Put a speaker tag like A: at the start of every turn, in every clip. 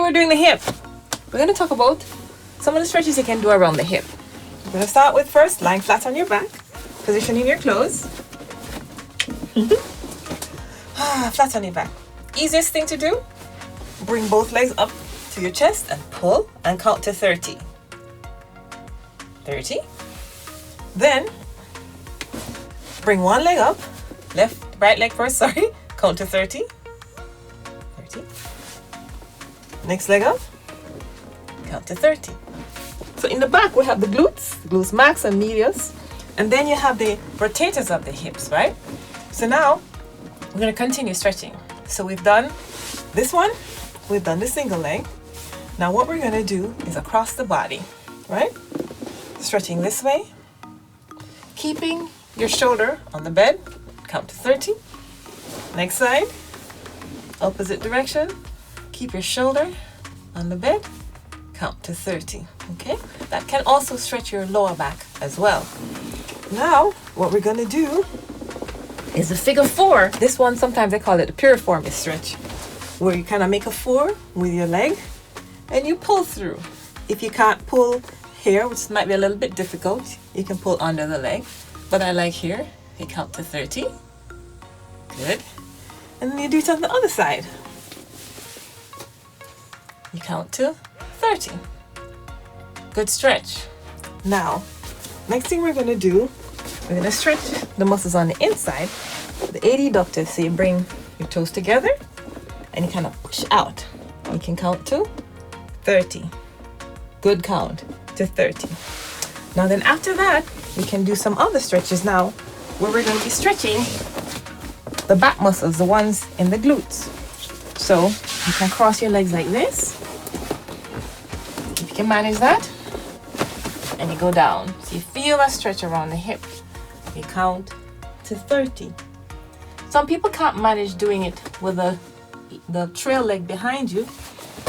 A: we're doing the hip. We're going to talk about some of the stretches you can do around the hip. We're going to start with first lying flat on your back, positioning your clothes. Flat on your back. Easiest thing to do, bring both legs up to your chest and pull and count to 30. 30. Then bring one leg up, right leg first, sorry, count to 30. 30. Next leg up, count to 30. So in the back we have the glutes max and medius, and then you have the rotators of the hips, right? So now we're going to continue stretching. So we've done this one, we've done the single leg. Now what we're going to do is across the body, right? Stretching this way, keeping your shoulder on the bed, count to 30. Next side, opposite direction, keep your shoulder on the bed, count to 30. Okay, that can also stretch your lower back as well. Now what we're going to do is a figure 4. This one, sometimes they call it the piriformis stretch, where you kind of make a 4 with your leg and you pull through. If you can't pull here, which might be a little bit difficult, you can pull under the leg, but I like here. You count to 30. Good. And then you do it on the other side. You count to 30. Good stretch. Now, next thing we're going to do, we're going to stretch the muscles on the inside, the adductors. So you bring your toes together and you kind of push out. You can count to 30. Good count to 30. Now then after that, we can do some other stretches now, where we're going to be stretching the back muscles, the ones in the glutes. So you can cross your legs like this, if you can manage that, and you go down. So you feel a stretch around the hip. You count to 30. Some people can't manage doing it with the trail leg behind you,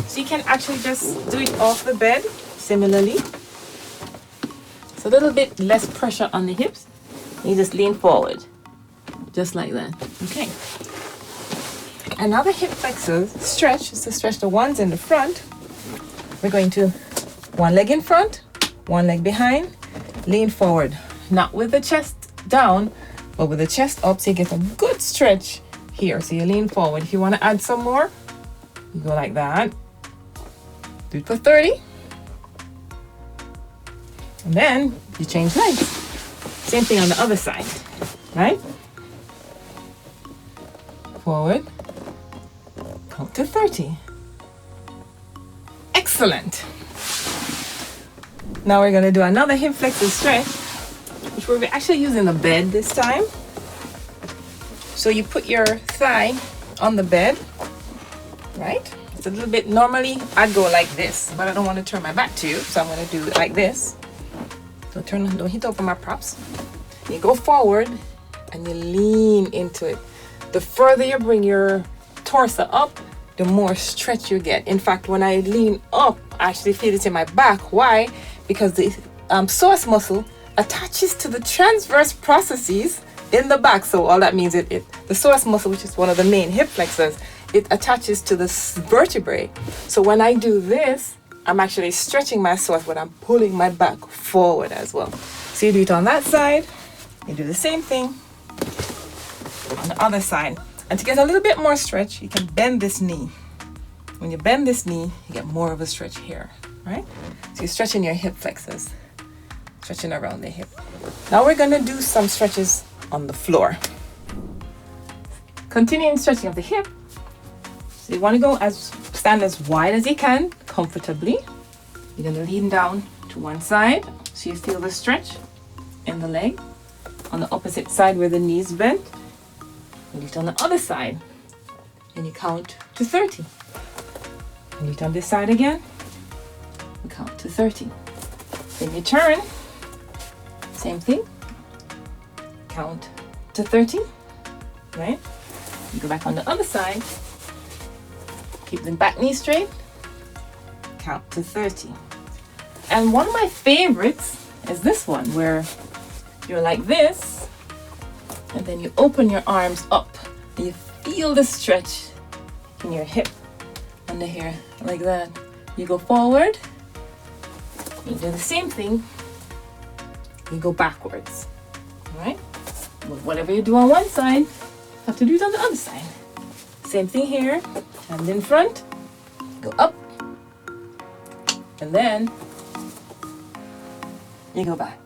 A: so you can actually just do it off the bed similarly. So a little bit less pressure on the hips. You just lean forward, just like that. Okay. Another hip flexor stretch is to stretch the ones in the front. We're going to one leg in front, one leg behind, lean forward, not with the chest down, but with the chest up, so you get a good stretch here. So you lean forward. If you want to add some more, you go like that. Do it for 30. And then you change legs. Same thing on the other side, right? Forward, count to 30. Excellent. Now we're going to do another hip flexor stretch, which we're actually using the bed this time. So you put your thigh on the bed, right? It's a little bit, normally I'd go like this, but I don't want to turn my back to you, so I'm going to do it like this. So don't hit over my props. You go forward and you lean into it. The further you bring your torso up, the more stretch you get. In fact, when I lean up, I actually feel it in my back. Why? Because the psoas muscle attaches to the transverse processes in the back. So all that means the psoas muscle, which is one of the main hip flexors, it attaches to the vertebrae. So when I do this, I'm actually stretching my psoas, but I'm pulling my back forward as well. So you do it on that side, you do the same thing on the other side. And to get a little bit more stretch, you can bend this knee. When you bend this knee, you get more of a stretch here, right? So you're stretching your hip flexors, stretching around the hip. Now we're gonna do some stretches on the floor. Continuing stretching of the hip. So you wanna stand as wide as you can, comfortably. You're gonna lean down to one side, so you feel the stretch in the leg. On the opposite side where the knees bent, you do it on the other side, and you count to 30. And you do it on this side again, you count to 30. Then you turn, same thing, count to 30, right? You go back on the other side, keep the back knee straight, count to 30. And one of my favorites is this one, where you're like this, and then you open your arms up, and you feel the stretch in your hip. And under here, like that. You go forward, you do the same thing, you go backwards, all right? But whatever you do on one side, have to do it on the other side. Same thing here, hand in front, go up, and then you go back.